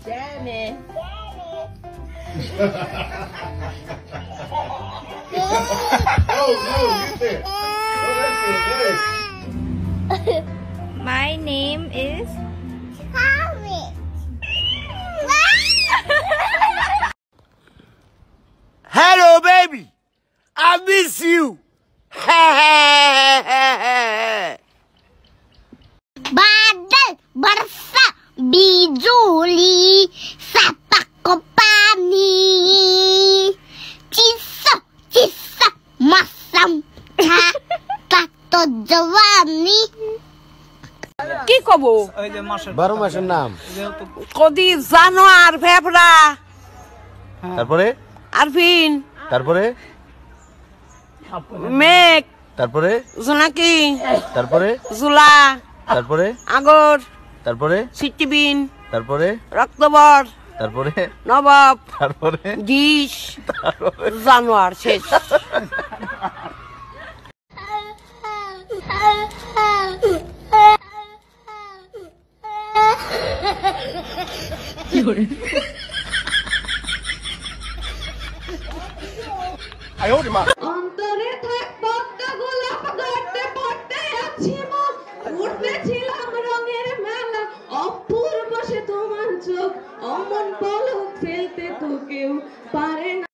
Danny. You said. My name is Harry. Hello, baby. I miss you. बादल बरसा बिजुली सापाको पानी चिसो चिसो मौसम था तातो जवानी কি কব 12 মাসের নাম কদি জানোয়ার ভেবরা তারপরে আরফিন তারপরে মেঘ তারপরে জোনাকি তারপরে জুলা তারপরে আগর তারপরে সিটিবিন তারপরে রক্তবর তারপরে নবাব তারপরে ডিশ জানোয়ার শেষ অন্তরে থাক পদ্ম গোলাপ গড়তে পড়তে আছি মা উঠেছিলাম রঙের মেলা অপূর্ব সে তোমার চোখ অমন পলক ফেলতে তো কেউ পারে না।